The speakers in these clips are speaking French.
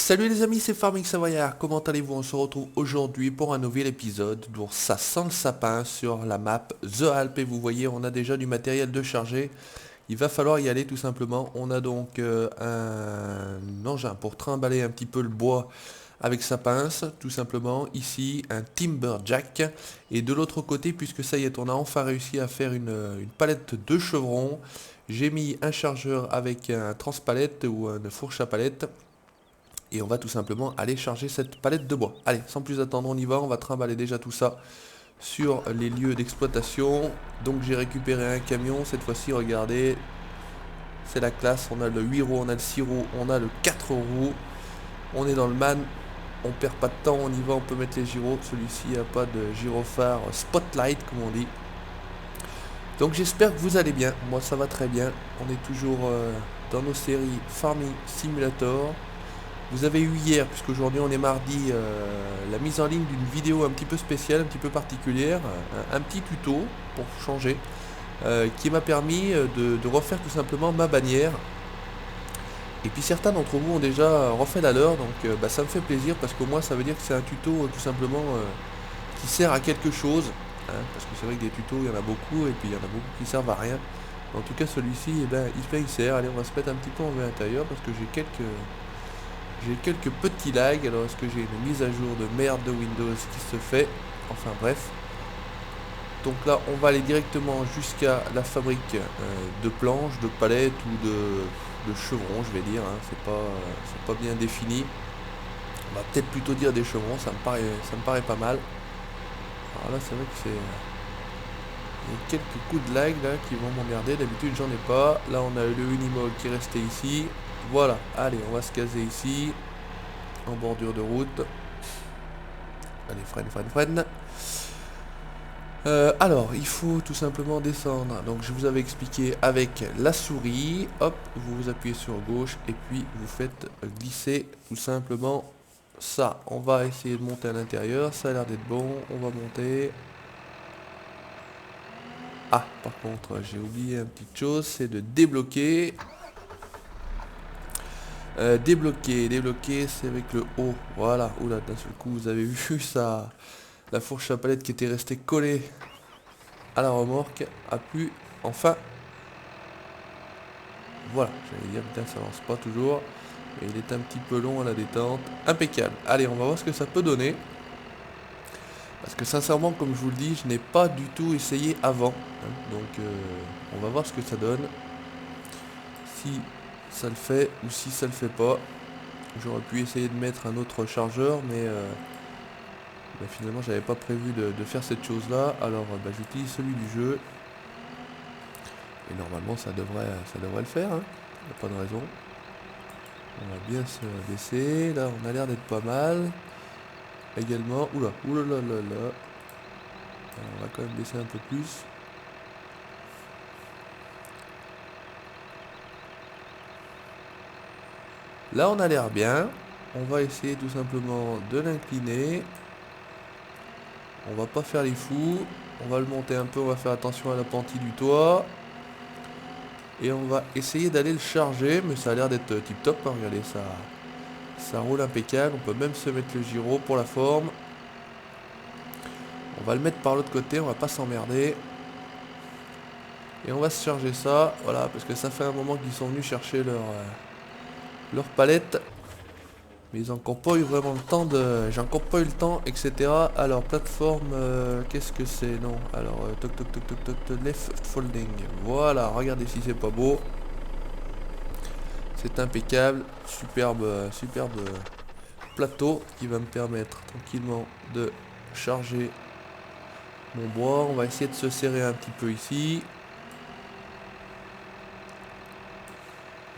Salut les amis, c'est Farming Savoyard, comment allez-vous? On se retrouve aujourd'hui pour un nouvel épisode d'Oursa sans le sapin sur la map The Alp. Et vous voyez, on a déjà du matériel de charger. Il va falloir y aller tout simplement. On a donc un engin pour trimballer un petit peu le bois avec sa pince, tout simplement. Ici, un Timberjack. Et de l'autre côté, puisque ça y est, on a enfin réussi à faire une palette de chevrons. J'ai mis un chargeur avec un transpalette ou une fourche à palette. Et on va tout simplement aller charger cette palette de bois. Allez, sans plus attendre, on y va. On va trimballer déjà tout ça sur les lieux d'exploitation. Donc j'ai récupéré un camion. Cette fois-ci, regardez, c'est la classe. On a le 8 roues, on a le 6 roues, on a le 4 roues. On est dans le man. On perd pas de temps, on y va, on peut mettre les gyros. Celui-ci n'a pas de gyrophare spotlight, comme on dit. Donc j'espère que vous allez bien. Moi, ça va très bien. On est toujours dans nos séries Farming Simulator. Vous avez eu hier, puisqu'aujourd'hui on est mardi, la mise en ligne d'une vidéo un petit peu spéciale, un petit peu particulière, un petit tuto pour changer, qui m'a permis de refaire tout simplement ma bannière. Et puis certains d'entre vous ont déjà refait la leur, donc ça me fait plaisir parce qu'au moins ça veut dire que c'est un tuto tout simplement qui sert à quelque chose. Parce que c'est vrai que des tutos il y en a beaucoup et puis il y en a beaucoup qui servent à rien. En tout cas celui-ci, il sert. Allez, on va se mettre un petit peu en vue intérieure parce que j'ai quelques petits lags. Alors est-ce que j'ai une mise à jour de merde de Windows qui se fait? Enfin bref. Donc là on va aller directement jusqu'à la fabrique de planches, de palettes ou de chevrons, je vais dire. C'est pas bien défini. On va peut-être plutôt dire des chevrons, ça me paraît pas mal. Alors là c'est vrai que il y a quelques coups de lag là qui vont m'emmerder. D'habitude j'en ai pas. Là on a le Unimog qui est resté ici. Voilà, allez on va se caser ici en bordure de route. Allez, freine. Alors, il faut tout simplement descendre. Donc, je vous avais expliqué avec la souris. Hop, vous appuyez sur gauche et puis vous faites glisser tout simplement ça. On va essayer de monter à l'intérieur. Ça a l'air d'être bon. On va monter. Ah, par contre, j'ai oublié une petite chose, c'est de débloquer. Débloquer, c'est avec le haut. Voilà. Oula, d'un seul coup, vous avez vu ça. La fourche à palette qui était restée collée à la remorque a pu enfin. Voilà, j'allais dire, putain, ça lance pas toujours. Mais il est un petit peu long à la détente. Impeccable. Allez, on va voir ce que ça peut donner. Parce que sincèrement, comme je vous le dis, je n'ai pas du tout essayé avant. Donc, on va voir ce que ça donne. Si ça le fait ou si ça le fait pas. J'aurais pu essayer de mettre un autre chargeur, mais finalement, j'avais pas prévu de faire cette chose-là. Alors, j'utilise celui du jeu. Et normalement, ça devrait le faire. Il n'y a pas de raison. On va bien se baisser. Là, on a l'air d'être pas mal. Également. Oula. Alors, on va quand même baisser un peu plus. Là, on a l'air bien. On va essayer tout simplement de l'incliner. On va pas faire les fous. On va le monter un peu. On va faire attention à la pente du toit. Et on va essayer d'aller le charger. Mais ça a l'air d'être tip top. Regardez, ça roule impeccable. On peut même se mettre le gyro pour la forme. On va le mettre par l'autre côté. On va pas s'emmerder. Et on va se charger ça. Voilà, parce que ça fait un moment qu'ils sont venus chercher leur palette. Mais ils n'ont encore pas eu vraiment le temps de. J'ai encore pas eu le temps, etc. Alors, plateforme, qu'est-ce que c'est? Non. Alors, left folding. Voilà, regardez si c'est pas beau. C'est impeccable. Superbe plateau qui va me permettre tranquillement de charger mon bois. On va essayer de se serrer un petit peu ici.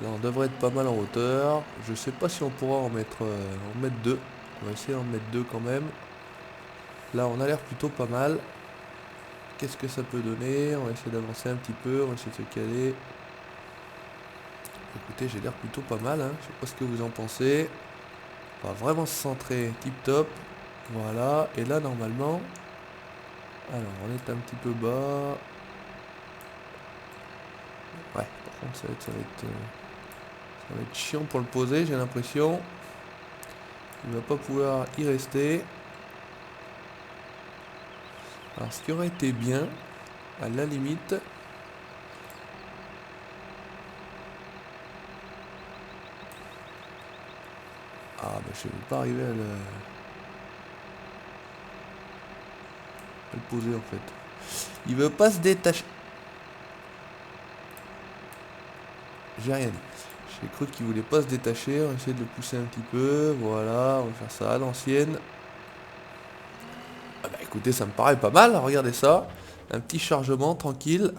Là on devrait être pas mal en hauteur. Je sais pas si on pourra en mettre deux. On va essayer d'en mettre deux quand même. Là on a l'air plutôt pas mal. Qu'est-ce que ça peut donner? On va essayer d'avancer un petit peu. On va essayer de se caler. Écoutez, j'ai l'air plutôt pas mal. Je sais pas ce que vous en pensez. On va vraiment se centrer tip top. Voilà. Et là normalement. Alors on est un petit peu bas. Ouais, par contre ça va être chiant pour le poser, j'ai l'impression. Il va pas pouvoir y rester. Alors ce qui aurait été bien, à la limite... Ah bah je vais pas arriver à le poser en fait. Il veut pas se détacher. J'ai rien dit. J'ai cru qu'il voulait pas se détacher. On va essayer de le pousser un petit peu. Voilà, on va faire ça à l'ancienne. Ah bah écoutez, ça me paraît pas mal. Regardez ça. Un petit chargement tranquille.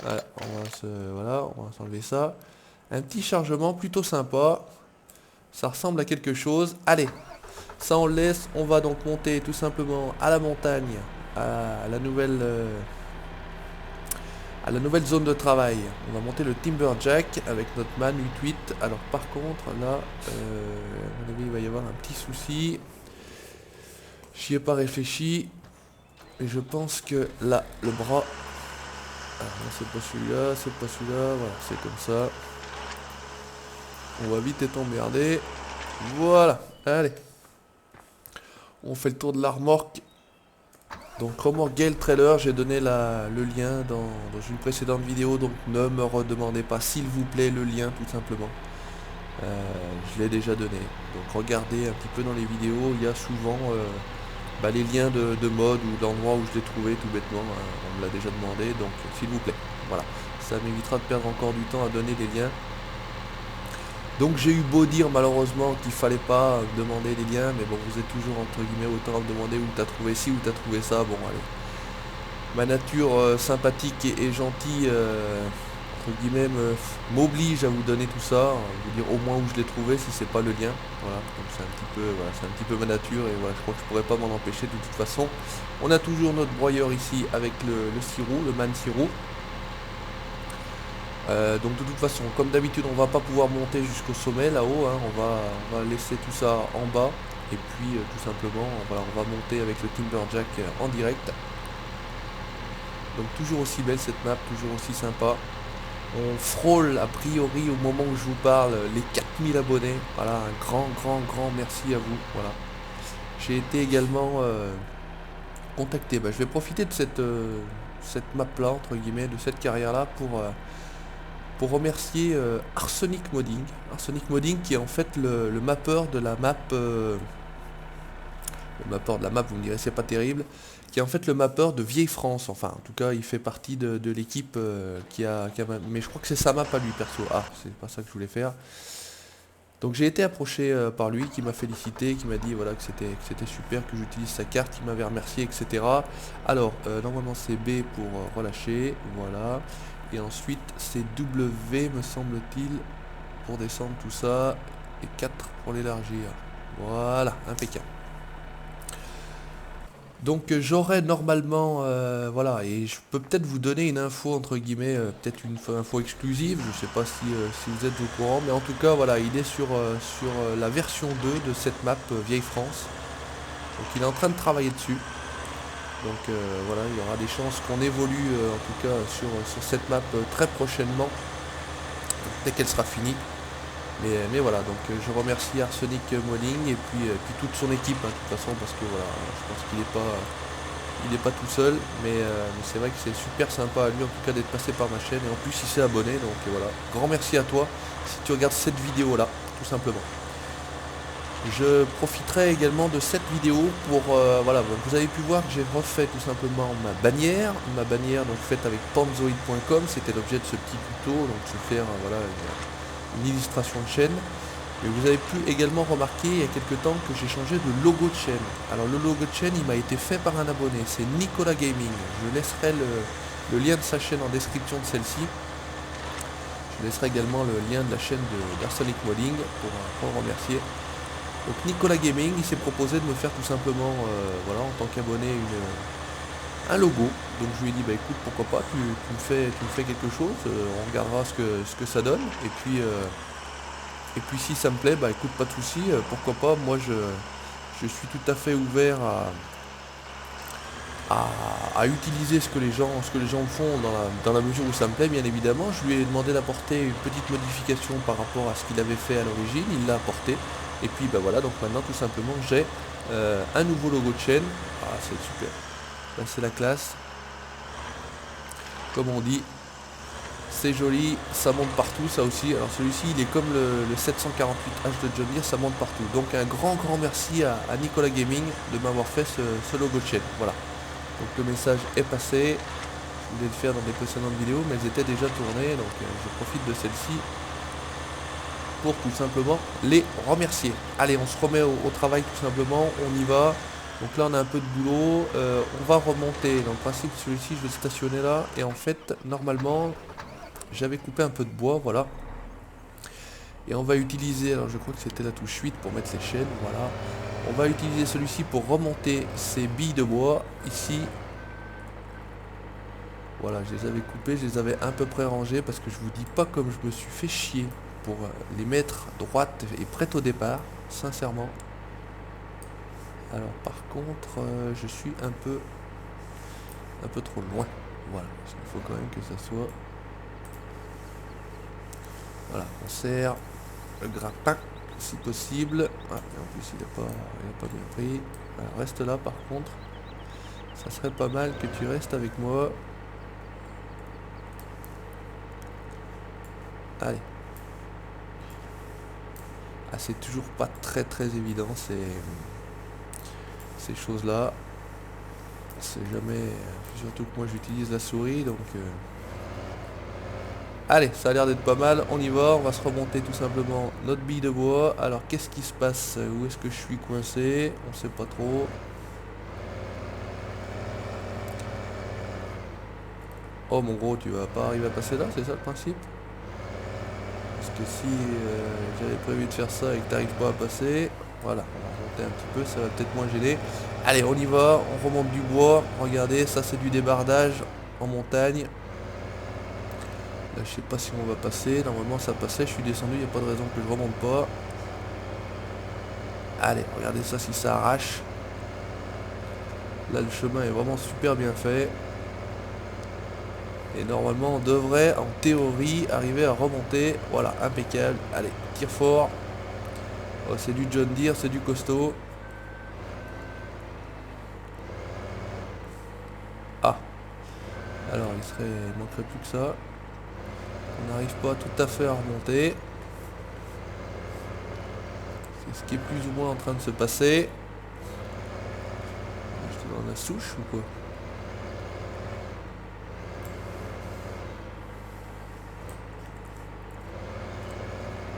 Voilà, on va s'enlever ça. Un petit chargement plutôt sympa. Ça ressemble à quelque chose. Allez, ça on le laisse. On va donc monter tout simplement à la montagne, à la nouvelle zone de travail. On va monter le Timberjack avec notre MAN 8.8. Alors par contre là, à mon avis il va y avoir un petit souci. J'y ai pas réfléchi. Et je pense que là, le bras... Ah non, c'est pas celui-là, c'est pas celui-là. Voilà, c'est comme ça. On va vite être emmerdé. Voilà, allez. On fait le tour de la remorque. Donc remorque Gale Trailer, j'ai donné le lien dans une précédente vidéo, donc ne me redemandez pas s'il vous plaît le lien tout simplement. Je l'ai déjà donné. Donc regardez un petit peu dans les vidéos, il y a souvent les liens de mode ou d'endroits où je l'ai trouvé tout bêtement, on me l'a déjà demandé, donc s'il vous plaît. Voilà, ça m'évitera de perdre encore du temps à donner des liens. Donc j'ai eu beau dire malheureusement qu'il fallait pas demander les liens, mais bon, vous êtes toujours entre guillemets autant à me demander où t'as trouvé ci, où t'as trouvé ça, bon allez. Ma nature sympathique et gentille, entre guillemets, m'oblige à vous donner tout ça, vous dire au moins où je l'ai trouvé si c'est pas le lien. Voilà, donc c'est un petit peu ma nature et voilà, je crois que je pourrais pas m'en empêcher de toute façon. On a toujours notre broyeur ici avec le sirop, le MAN sirop. Donc de toute façon, comme d'habitude, on va pas pouvoir monter jusqu'au sommet là-haut, hein, on va laisser tout ça en bas et puis tout simplement on va monter avec le Timberjack en direct. Donc toujours aussi belle cette map, toujours aussi sympa. On frôle a priori au moment où je vous parle les 4000 abonnés. Voilà, un grand merci à vous. Voilà. J'ai été également contacté. Je vais profiter de cette map là entre guillemets, de cette carrière là pour remercier Arsenic Modding. Arsenic Modding qui est en fait le mappeur de la map. Le mappeur de la map, vous me direz c'est pas terrible. Qui est en fait le mappeur de Vieille France. Enfin en tout cas il fait partie de l'équipe qui a... Mais je crois que c'est sa map à lui perso. Ah c'est pas ça que je voulais faire. Donc j'ai été approché par lui qui m'a félicité, qui m'a dit voilà que c'était super, que j'utilise sa carte, qui m'avait remercié, etc. Alors normalement c'est B pour relâcher, voilà. Et ensuite c'est W me semble-t-il pour descendre tout ça. Et 4 pour l'élargir. Voilà, impeccable. Donc j'aurai normalement, voilà, et je peux peut-être vous donner une info entre guillemets, peut-être une info exclusive, je sais pas si vous êtes au courant, mais en tout cas voilà, il est sur la version 2 de cette map Vieille France. Donc il est en train de travailler dessus. Donc voilà, il y aura des chances qu'on évolue en tout cas sur cette map très prochainement, dès qu'elle sera finie. Mais voilà, donc je remercie Arsenic Modding et puis toute son équipe, hein, de toute façon, parce que voilà, je pense qu'il n'est pas tout seul, mais c'est vrai que c'est super sympa à lui en tout cas d'être passé par ma chaîne, et en plus il s'est abonné, donc voilà, grand merci à toi si tu regardes cette vidéo là, tout simplement. Je profiterai également de cette vidéo pour, voilà, vous avez pu voir que j'ai refait tout simplement ma bannière donc faite avec panzoid.com, c'était l'objet de ce petit tuto, donc se faire, voilà, une illustration de chaîne. Mais vous avez pu également remarquer il y a quelques temps que j'ai changé de logo de chaîne. Alors le logo de chaîne il m'a été fait par un abonné, c'est Nicolas Gaming. Je laisserai le lien de sa chaîne en description de celle-ci. Je laisserai également le lien de la chaîne d'Arsenic Modding pour le remercier. Donc Nicolas Gaming il s'est proposé de me faire tout simplement voilà, en tant qu'abonné un logo. Donc je lui ai dit bah écoute pourquoi pas, tu me fais quelque chose, on regardera ce que ça donne. Et puis si ça me plaît, bah écoute pas de souci, pourquoi pas, moi je suis tout à fait ouvert à utiliser ce que les gens font dans la mesure où ça me plaît bien évidemment. Je lui ai demandé d'apporter une petite modification par rapport à ce qu'il avait fait à l'origine, il l'a apporté. Et puis bah voilà, donc maintenant tout simplement j'ai un nouveau logo de chaîne. Ah c'est super, là c'est la classe, comme on dit. C'est joli, ça monte partout, ça aussi. Alors celui-ci, il est comme le 748H de John Deere, ça monte partout. Donc un grand merci à Nicolas Gaming de m'avoir fait ce logo de chaîne. Voilà. Donc le message est passé. Je voulais le faire dans des précédentes vidéos, mais elles étaient déjà tournées. Donc je profite de celle-ci pour tout simplement les remercier. Allez, on se remet au travail tout simplement, on y va. Donc là on a un peu de boulot, on va remonter. Dans le principe, celui-ci je vais le stationner là. Et en fait, normalement, j'avais coupé un peu de bois, voilà. Et on va utiliser, alors je crois que c'était la touche 8 pour mettre les chaînes, voilà. On va utiliser celui-ci pour remonter ces billes de bois, ici. Voilà, je les avais coupées, je les avais à peu près rangées, parce que je vous dis pas comme je me suis fait chier pour les mettre droites et prêtes au départ, sincèrement. Alors par contre, je suis un peu trop loin, voilà, parce qu'il faut quand même que ça soit... Voilà, on serre le grappin si possible. Ah, et en plus il n'a pas bien pris. Alors, reste là par contre. Ça serait pas mal que tu restes avec moi. Allez. Ah, c'est toujours pas très évident ces choses là. C'est jamais... Surtout que moi j'utilise la souris donc... Allez, ça a l'air d'être pas mal, on y va, on va se remonter tout simplement notre bille de bois. Alors qu'est-ce qui se passe? Où est-ce que je suis coincé? On sait pas trop. Oh mon gros, tu vas pas arriver à passer là, c'est ça le principe? Parce que si j'avais prévu de faire ça et que t'arrives pas à passer, voilà, on va remonter un petit peu, ça va peut-être moins gêner. Allez, on y va, on remonte du bois, regardez, ça c'est du débardage en montagne. Là, je sais pas si on va passer, normalement ça passait, je suis descendu, il n'y a pas de raison que je remonte pas. Allez, regardez ça si ça arrache. Là, le chemin est vraiment super bien fait. Et normalement, on devrait, en théorie, arriver à remonter. Voilà, impeccable. Allez, tire fort. Oh, c'est du John Deere, c'est du costaud. Ah. Alors, il manquerait plus que ça. On n'arrive pas tout à fait à remonter. C'est ce qui est plus ou moins en train de se passer. J'étais dans la souche ou quoi?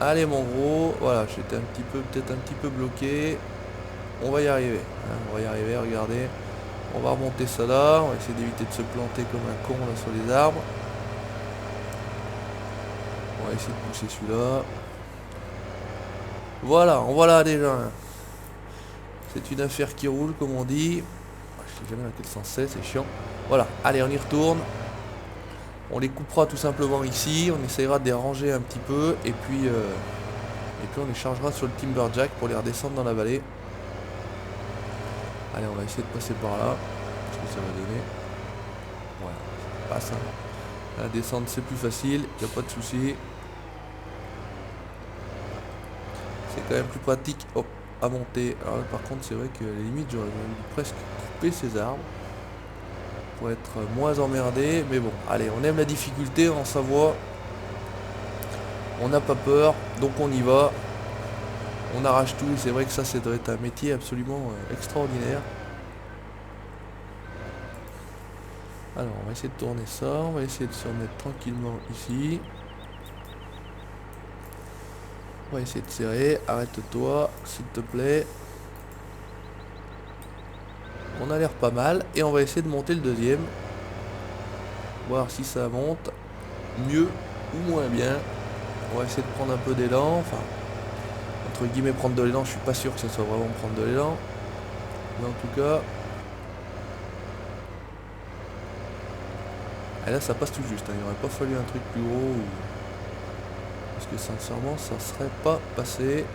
Allez mon gros, voilà, j'étais peut-être un petit peu bloqué. On va y arriver, hein, on va y arriver, regardez. On va remonter ça là, on va essayer d'éviter de se planter comme un con là sur les arbres. On va essayer de pousser celui-là. Voilà, on voit là déjà. C'est une affaire qui roule comme on dit. Je sais jamais dans quel sens c'est chiant. Voilà, allez on y retourne. On les coupera tout simplement ici, on essayera de les ranger un petit peu et puis on les chargera sur le Timberjack pour les redescendre dans la vallée. Allez, on va essayer de passer par là. Ce que ça va donner. Voilà, ça passe. Hein. La descente c'est plus facile, il n'y a pas de souci. C'est quand même plus pratique à monter. Alors là, par contre c'est vrai que à la limite j'aurais presque coupé ces arbres. Pour être moins emmerdé, mais bon, allez, on aime la difficulté en Savoie, on n'a pas peur, donc on y va, on arrache tout, et c'est vrai que ça doit être un métier absolument extraordinaire. Alors on va essayer de tourner ça, on va essayer de se remettre tranquillement ici, on va essayer de serrer, arrête-toi s'il te plaît. On a l'air pas mal et on va essayer de monter le deuxième. Voir si ça monte mieux ou moins bien. On va essayer de prendre un peu d'élan. Enfin, entre guillemets prendre de l'élan, je suis pas sûr que ce soit vraiment prendre de l'élan. Mais en tout cas... Et là ça passe tout juste. Hein. Il n'aurait pas fallu un truc plus gros. Parce que sincèrement ça serait pas passé.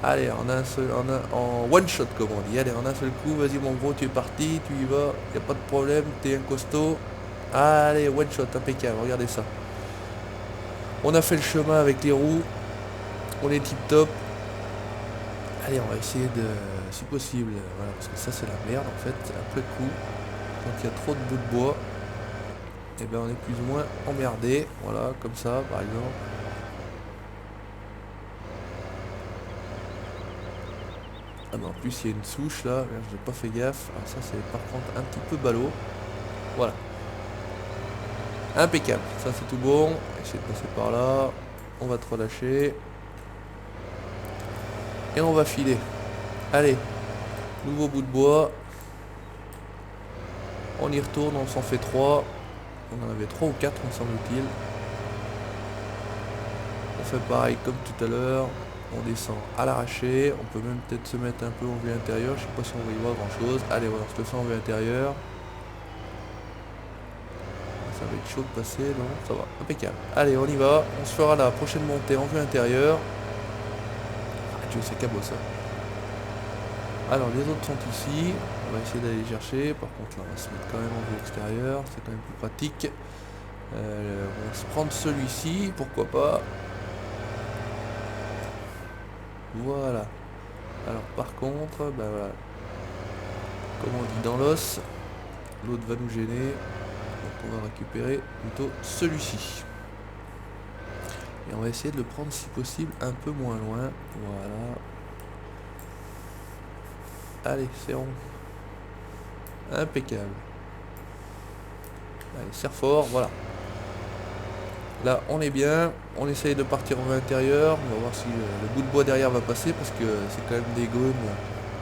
Allez, en one shot comme on dit. Allez, en un seul coup, vas-y mon gros, tu es parti, tu y vas, y a pas de problème, t'es un costaud. Allez, one shot, impeccable, regardez ça. On a fait le chemin avec les roues. On est tip top. Allez, on va essayer de, si possible, voilà, parce que ça c'est la merde en fait, après coup, quand il y a trop de bouts de bois, et ben on est plus ou moins emmerdé, voilà, comme ça par exemple. Ah mais en plus il y a une souche là, je n'ai pas fait gaffe, alors ça c'est par contre un petit peu ballot, voilà. Impeccable, ça c'est tout bon, essayer de passer par là, on va te relâcher, et on va filer. Allez, nouveau bout de bois, on y retourne, on s'en fait 3. On en avait 3 ou 4 me semble-t-il. On fait pareil comme tout à l'heure. On descend à l'arraché. On peut même peut-être se mettre un peu en vue intérieure. Je sais pas si on va y voir grand chose. Allez voilà, on se le fait en vue intérieure. Ça va être chaud de passer, non? Ça va, impeccable. Allez, on y va. On se fera la prochaine montée en vue intérieure. Ah Dieu, c'est cabot ça. Alors les autres sont ici. On va essayer d'aller chercher. Par contre là on va se mettre quand même en vue extérieure. C'est quand même plus pratique. On va se prendre celui-ci, pourquoi pas. Voilà. Alors par contre, bah voilà. Comme on dit dans l'os, l'autre va nous gêner. Donc on va récupérer plutôt celui-ci. Et on va essayer de le prendre si possible un peu moins loin. Voilà. Allez, c'est bon. Impeccable. Allez, serre fort, voilà. Là, on est bien. On essaye de partir en intérieur. On va voir si le bout de bois derrière va passer parce que c'est quand même des gaunes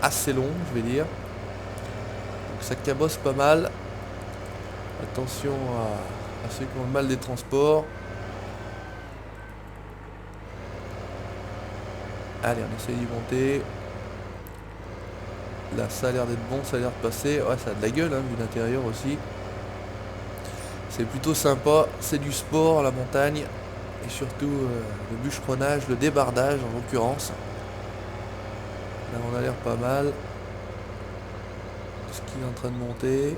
assez longs, je vais dire. Donc ça cabosse pas mal. Attention à ceux qui ont le mal des transports. Allez, on essaye d'y monter. Là, ça a l'air d'être bon, ça a l'air de passer. Ouais, ça a de la gueule, hein, vu l'intérieur aussi. C'est plutôt sympa. C'est du sport, la montagne. Et surtout le bûcheronnage, le débardage en l'occurrence. Là, on a l'air pas mal. Ce qui est en train de monter.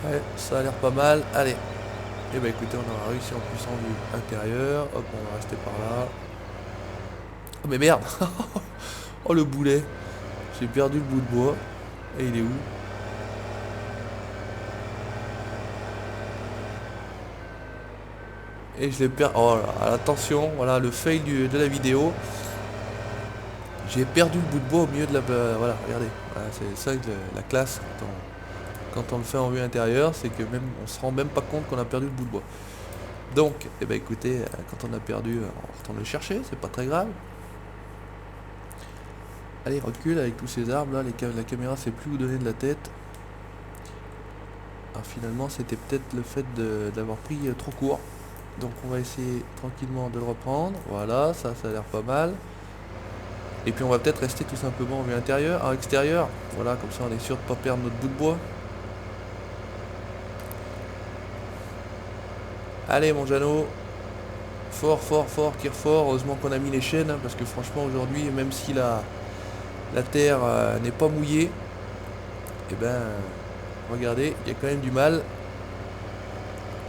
Ouais, ça a l'air pas mal. Allez. Et bah écoutez, on aura réussi en plus en vue intérieure. Hop, on va rester par là. Oh mais merde. Oh le boulet. J'ai perdu le bout de bois. Et il est où? Et je l'ai perdu. Oh là, attention, voilà le fail de la vidéo. J'ai perdu le bout de bois au milieu de la... voilà, regardez. Voilà, c'est ça la classe quand on le fait en vue intérieure, c'est que même on se rend même pas compte qu'on a perdu le bout de bois. Donc, eh ben écoutez, quand on a perdu, on retourne le chercher, c'est pas très grave. Allez, recule avec tous ces arbres là, la caméra sait plus où donner de la tête. Alors finalement, c'était peut-être le fait d'avoir pris trop court. Donc on va essayer tranquillement de le reprendre. Voilà, ça a l'air pas mal. Et puis on va peut-être rester tout simplement en vue intérieure, à extérieur. Voilà, comme ça on est sûr de ne pas perdre notre bout de bois. Allez mon Jeannot. Fort, fort, fort, tire fort. Heureusement qu'on a mis les chaînes, hein, parce que franchement aujourd'hui, même si la terre n'est pas mouillée, et ben regardez, il y a quand même du mal.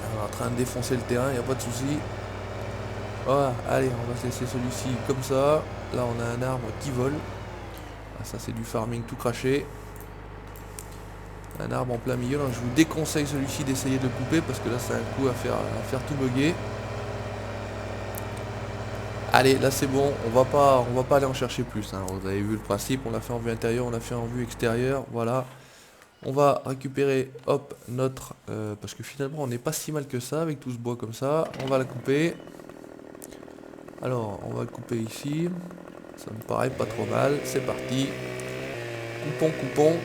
On est en train de défoncer le terrain, il n'y a pas de souci. Voilà, allez, on va se laisser celui-ci comme ça. Là on a un arbre qui vole. Ah, ça c'est du farming tout craché. Un arbre en plein milieu. Alors, je vous déconseille celui-ci d'essayer de le couper parce que là c'est un coup à faire tout bugger. Allez, là c'est bon, on va pas aller en chercher plus, hein. Vous avez vu le principe, on l'a fait en vue intérieure, on l'a fait en vue extérieure, voilà. On va récupérer, hop, notre... parce que finalement on n'est pas si mal que ça avec tout ce bois comme ça. On va la couper. Alors, on va le couper ici. Ça me paraît pas trop mal, c'est parti. Coupons, coupons.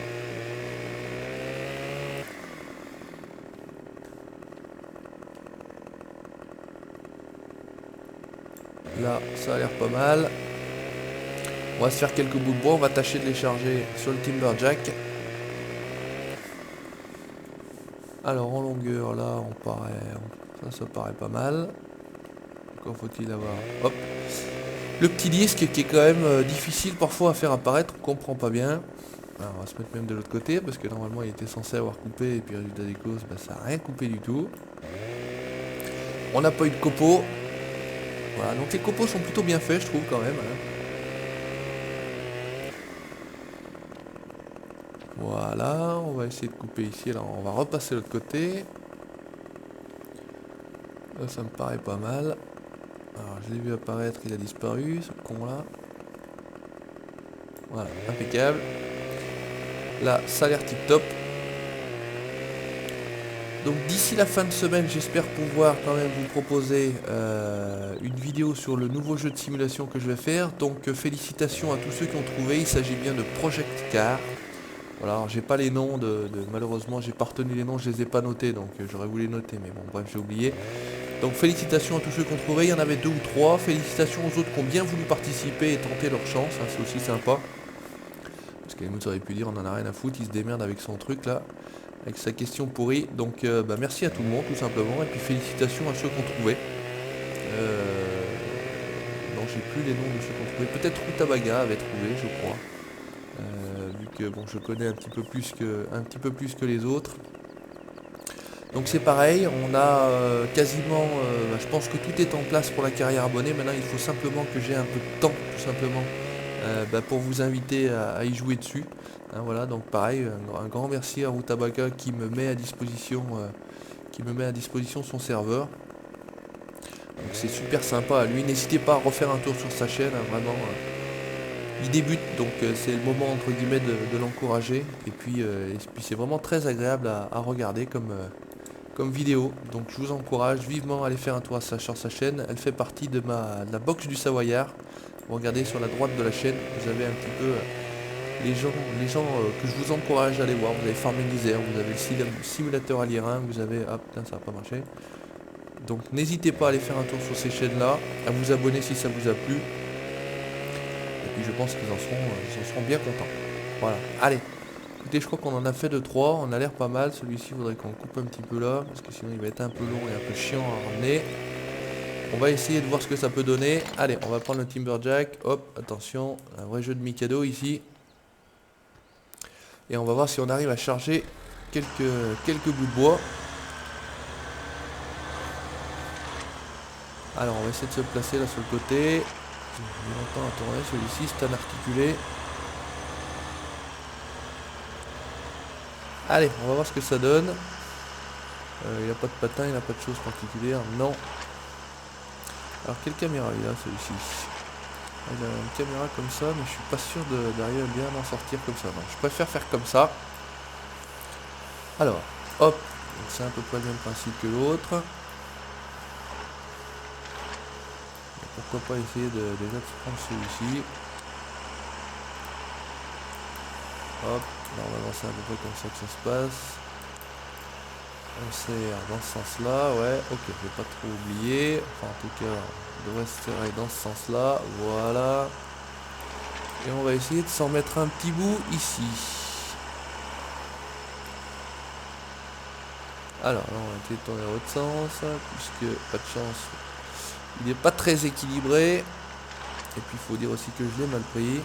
Là, ça a l'air pas mal. On va se faire quelques bouts de bois. On va tâcher de les charger sur le Timberjack. Alors, en longueur, là, on paraît... Ça paraît pas mal. Encore faut-il avoir... Hop. Le petit disque qui est quand même difficile parfois à faire apparaître. On comprend pas bien. Alors, on va se mettre même de l'autre côté. Parce que normalement, il était censé avoir coupé. Et puis, résultat des causes, bah, ça n'a rien coupé du tout. On n'a pas eu de copeaux. Voilà, donc les copeaux sont plutôt bien faits, je trouve quand même. Hein. Voilà, on va essayer de couper ici, alors on va repasser de l'autre côté. Là, ça me paraît pas mal. Alors je l'ai vu apparaître, il a disparu, ce con là. Voilà, impeccable. Là, ça a l'air tip top. Donc d'ici la fin de semaine, j'espère pouvoir quand même vous proposer une vidéo sur le nouveau jeu de simulation que je vais faire. Donc félicitations à tous ceux qui ont trouvé, il s'agit bien de Project Car. Voilà, alors j'ai pas les noms malheureusement j'ai pas retenu les noms, je les ai pas notés, donc j'aurais voulu les noter, mais bon bref j'ai oublié. Donc félicitations à tous ceux qui ont trouvé, il y en avait 2 ou 3, félicitations aux autres qui ont bien voulu participer et tenter leur chance, hein, c'est aussi sympa. Parce que les autres auraient pu dire on en a rien à foutre, il se démerde avec son truc là, avec sa question pourrie. Donc merci à tout le monde tout simplement, et puis félicitations à ceux qui ont trouvé. Non j'ai plus les noms de ceux qui ont trouvé, peut-être Rutabaga avait trouvé je crois. Vu que bon je connais un petit peu plus que les autres. Donc c'est pareil, on a quasiment, je pense que tout est en place pour la carrière abonnée. Maintenant il faut simplement que j'ai un peu de temps tout simplement pour vous inviter à y jouer dessus. Hein, voilà, donc pareil, un grand merci à Rutabaga qui me met à disposition son serveur. Donc c'est super sympa à lui. N'hésitez pas à refaire un tour sur sa chaîne, hein, vraiment. Il débute, donc c'est le moment entre guillemets de l'encourager. Et puis c'est vraiment très agréable à regarder comme vidéo. Donc je vous encourage vivement à aller faire un tour sur sa chaîne. Elle fait partie de la box du Savoyard. Vous regardez sur la droite de la chaîne, vous avez un petit peu les gens que je vous encourage à aller voir. Vous avez Farming Isère, vous avez le simulateur Alierin, vous avez... Ah putain ça n'a pas marché. Donc n'hésitez pas à aller faire un tour sur ces chaînes là, à vous abonner si ça vous a plu. Et puis je pense qu'ils en seront bien contents. Voilà, allez. Écoutez, je crois qu'on en a fait 2-3, on a l'air pas mal. Celui-ci, il faudrait qu'on coupe un petit peu là, parce que sinon il va être un peu long et un peu chiant à ramener. On va essayer de voir ce que ça peut donner. Allez, on va prendre le Timberjack. Hop, attention, un vrai jeu de Mikado ici. Et on va voir si on arrive à charger quelques bouts de bois. Alors, on va essayer de se placer là sur le côté. J'ai mis longtemps à tourner, celui-ci, c'est un articulé. Allez, on va voir ce que ça donne. Il n'a pas de patin, il n'a pas de choses particulières, non. Alors quelle caméra il a celui-ci? Il a une caméra comme ça, mais je suis pas sûr d'arriver à bien en sortir comme ça. Non, je préfère faire comme ça. Alors, hop, c'est à peu près le même principe que l'autre. Pourquoi pas essayer déjà de prendre celui-ci. Hop, normalement c'est à peu près comme ça que ça se passe. On serre dans ce sens-là, ouais, ok, je vais pas trop oublier. Enfin, en tout cas, on devrait se serrer dans ce sens-là, voilà. Et on va essayer de s'en mettre un petit bout ici. Alors, là, on va essayer de tourner dans l'autre sens, puisque, pas de chance, il n'est pas très équilibré. Et puis, il faut dire aussi que je l'ai mal pris.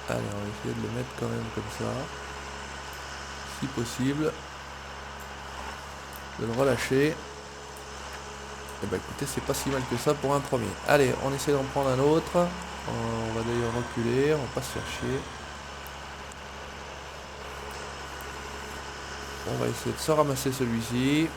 Allez, on va essayer de le mettre quand même comme ça, si possible, de le relâcher. Et bah écoutez, c'est pas si mal que ça pour un premier. Allez, on essaie d'en prendre un autre. On va d'ailleurs reculer, on va pas se faire chier. On va essayer de se ramasser celui-ci.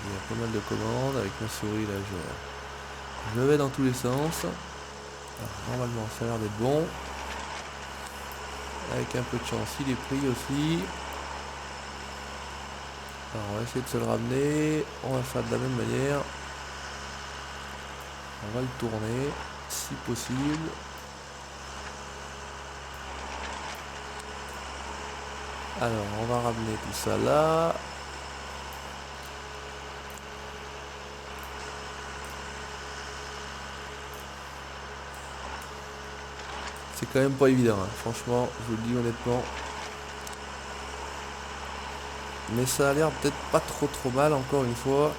Il y a pas mal de commandes avec ma souris là, je vais dans tous les sens. Alors, normalement ça a l'air d'être bon. Avec un peu de chance il est pris aussi. Alors on va essayer de se le ramener. On va faire de la même manière. On va le tourner si possible. Alors on va ramener tout ça là. C'est quand même pas évident, hein. Franchement, je vous le dis honnêtement. Mais ça a l'air peut-être pas trop mal encore une fois.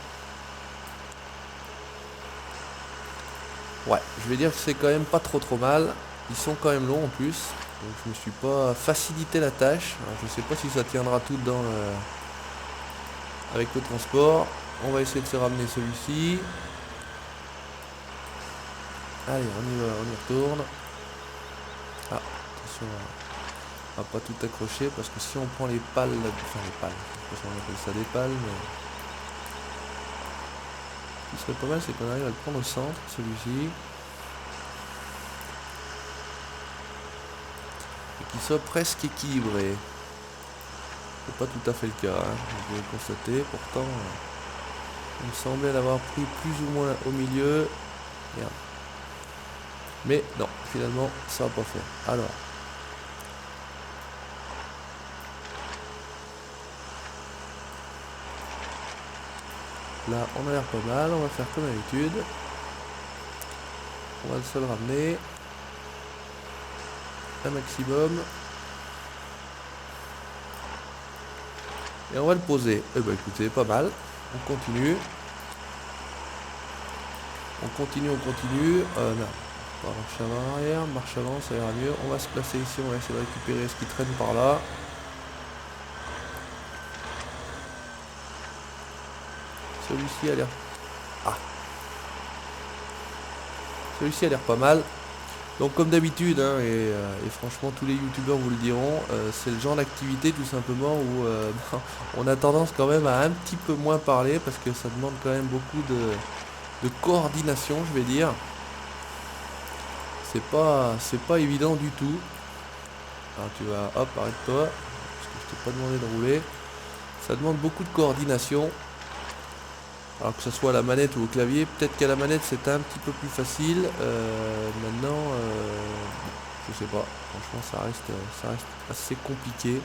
Ouais, je vais dire que c'est quand même pas trop mal. Ils sont quand même longs en plus. Donc je me suis pas facilité la tâche. Alors, je sais pas si ça tiendra tout dans avec le transport. On va essayer de se ramener celui-ci. Allez, on y va, on y retourne. Ah, attention à pas tout accrocher parce que si on prend les pales, enfin les pales, je sais pas si on appelle ça des pales, mais ce qui serait pas mal c'est qu'on arrive à le prendre au centre, celui-ci. Et qu'il soit presque équilibré. C'est pas tout à fait le cas, hein, je vais le constater, pourtant il me semblait l'avoir pris plus ou moins au milieu. Merde. Mais non, finalement ça va pas faire. Alors. Là on a l'air pas mal, on va faire comme d'habitude. On va se le ramener. Un maximum. Et on va le poser. Eh ben écoutez, pas mal. On continue. On continue. Non. Pas marche avant, arrière, marche avant, ça ira mieux. On va se placer ici, on va essayer de récupérer ce qui traîne par là. Celui-ci a l'air... Ah. Celui-ci a l'air pas mal. Donc comme d'habitude, hein, et franchement tous les youtubeurs vous le diront, c'est le genre d'activité tout simplement où on a tendance quand même à un petit peu moins parler parce que ça demande quand même beaucoup de coordination, je vais dire. C'est pas évident du tout. Alors tu vas, hop, arrête-toi, parce que je t'ai pas demandé de rouler. Ça demande beaucoup de coordination. Alors que ce soit à la manette ou au clavier, peut-être qu'à la manette c'est un petit peu plus facile. Maintenant, je sais pas. Franchement, ça reste assez compliqué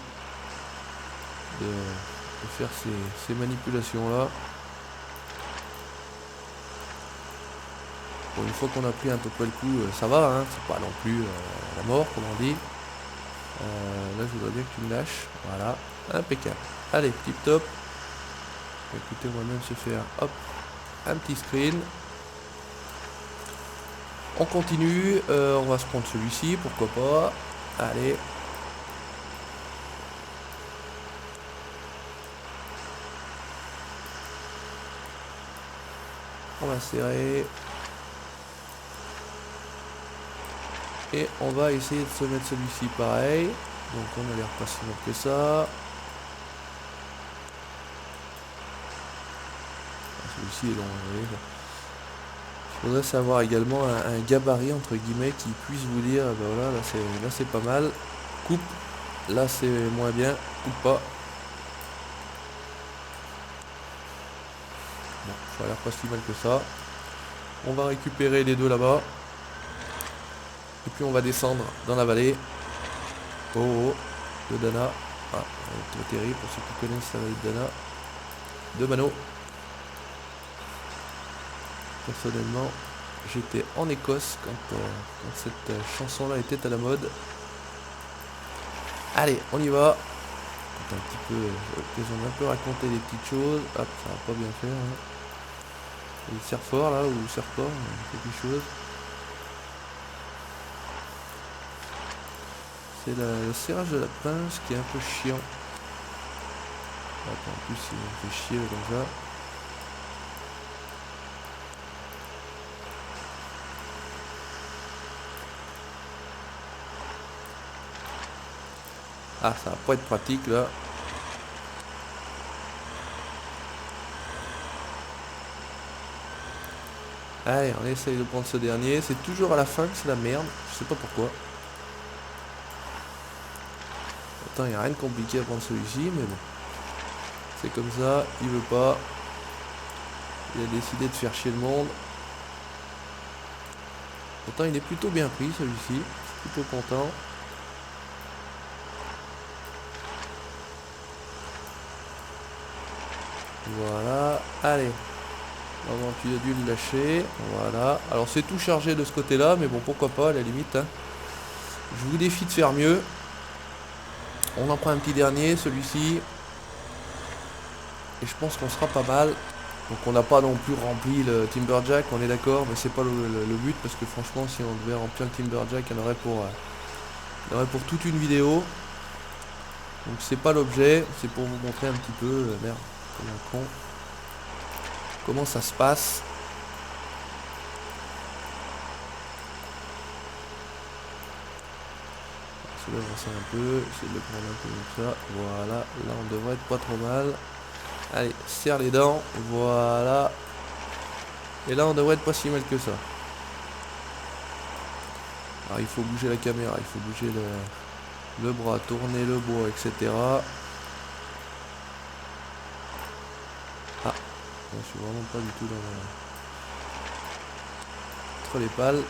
de faire ces manipulations-là. Bon, une fois qu'on a pris un peu près le coup, ça va, hein, c'est pas non plus la mort, comme on dit. Là, je voudrais bien que tu me lâches. Voilà, impeccable. Allez, tip top. Écoutez, on va même se faire, hop, un petit screen. On continue, on va se prendre celui-ci, pourquoi pas. Allez. On va serrer. Et on va essayer de se mettre celui-ci pareil. Donc on a l'air pas si mal que ça. Celui-ci est long, vous voyez. Je voudrais savoir également un gabarit entre guillemets qui puisse vous dire, ben voilà, là c'est pas mal. Coupe, là c'est moins bien, coupe pas. Bon, ça a l'air pas si mal que ça. On va récupérer les deux là-bas. Et puis on va descendre dans la vallée. Oh, de Dana. Ah, très terrible pour ceux qui connaissent la vallée de Dana. De Mano. Personnellement, j'étais en Écosse quand cette chanson-là était à la mode. Allez, on y va. Un petit peu, j'ai un peu raconter des petites choses. Hop, ça va pas bien faire. Hein. Il serre fort là, ou il serre pas, quelque chose. C'est le serrage de la pince qui est un peu chiant. Hop, en plus, il me fait chier comme ça. Ah, ça va pas être pratique là. Allez, on essaye de prendre ce dernier. C'est toujours à la fin que c'est la merde. Je sais pas pourquoi. Pourtant, il n'y a rien de compliqué à prendre celui-ci, mais bon. C'est comme ça, il veut pas. Il a décidé de faire chier le monde. Pourtant, il est plutôt bien pris celui-ci. Je suis plutôt content. Voilà, allez. Normalement tu as dû le lâcher. Voilà. Alors c'est tout chargé de ce côté-là, mais bon, pourquoi pas à la limite. Hein. Je vous défie de faire mieux. On en prend un petit dernier, celui-ci. Et je pense qu'on sera pas mal. Donc on n'a pas non plus rempli le Timberjack, on est d'accord, mais c'est pas le but, parce que franchement si on devait remplir le Timberjack, il y en aurait pour toute une vidéo. Donc c'est pas l'objet, c'est pour vous montrer un petit peu, merde, comme un con, comment ça se passe. Je vais avancer un peu, essayer de le prendre un peu comme ça, voilà, là on devrait être pas trop mal. Allez, serre les dents, voilà. Et là on devrait être pas si mal que ça. Alors il faut bouger la caméra, il faut bouger le bras, tourner le bois, etc. Ah, je suis vraiment pas du tout dans entre les pales.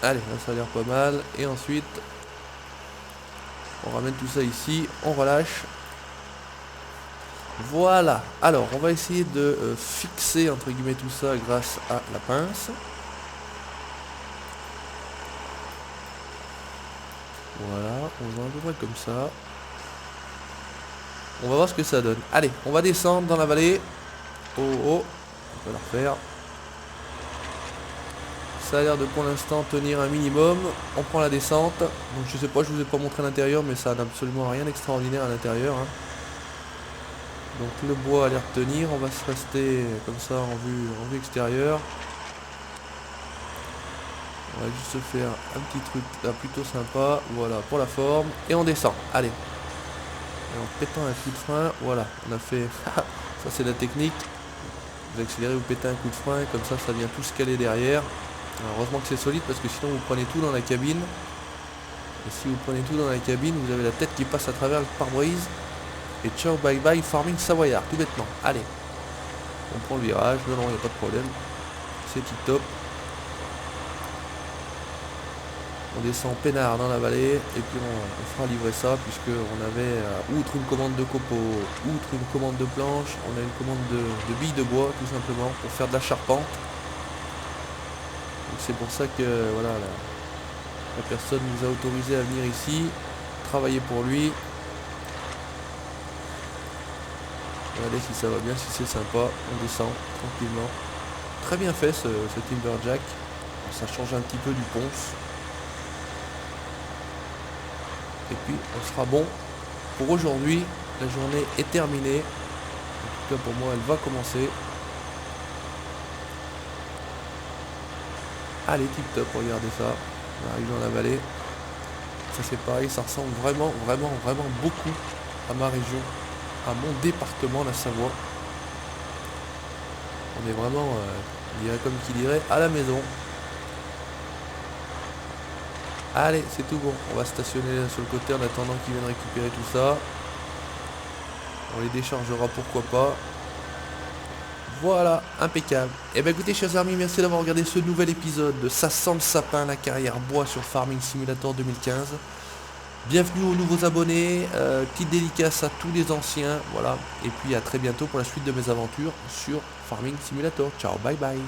Allez, là ça a l'air pas mal. Et ensuite, on ramène tout ça ici, on relâche. Voilà, alors on va essayer de fixer entre guillemets tout ça grâce à la pince. Voilà, on va à peu près comme ça. On va voir ce que ça donne. Allez, on va descendre dans la vallée. Oh oh, on va la refaire. Ça a l'air de pour l'instant tenir un minimum. On prend la descente. Donc je sais pas, je vous ai pas montré l'intérieur, mais ça n'a absolument rien d'extraordinaire à l'intérieur. Hein. Donc le bois a l'air de tenir, on va se rester comme ça en vue extérieure. On va juste se faire un petit truc là plutôt sympa, voilà, pour la forme. Et on descend, allez. Et en pétant un coup de frein, voilà, on a fait, ça c'est la technique. Vous accélérez, vous pétez un coup de frein, comme ça ça vient tout se caler derrière. Alors, heureusement que c'est solide parce que sinon vous prenez tout dans la cabine. Et si vous prenez tout dans la cabine, vous avez la tête qui passe à travers le pare-brise. Et ciao bye bye Farming Savoyard, tout bêtement. Allez, on prend le virage, non non, il n'y a pas de problème. C'est tip top. On descend peinard dans la vallée et puis on fera livrer ça puisque on avait, outre une commande de copeaux, outre une commande de planches, on a une commande de billes de bois tout simplement pour faire de la charpente. Donc c'est pour ça que voilà, la personne nous a autorisé à venir ici, travailler pour lui. Regardez si ça va bien, si c'est sympa, on descend tranquillement. Très bien fait ce Timberjack, ça change un petit peu du ponce. Et puis on sera bon pour aujourd'hui, la journée est terminée. En tout cas pour moi elle va commencer. Allez tip top, regardez ça, on arrive dans la vallée. Ça c'est pareil, ça ressemble vraiment beaucoup à ma région, à mon département, la Savoie. On est vraiment, on dirait comme qui dirait, à la maison. Allez, c'est tout bon. On va stationner là sur le côté en attendant qu'ils viennent récupérer tout ça. On les déchargera, pourquoi pas. Voilà, impeccable. Et bien écoutez chers amis, merci d'avoir regardé ce nouvel épisode de Ça sent le sapin, la carrière bois sur Farming Simulator 2015. Bienvenue aux nouveaux abonnés, petite dédicace à tous les anciens, voilà. Et puis à très bientôt pour la suite de mes aventures sur Farming Simulator. Ciao, bye bye.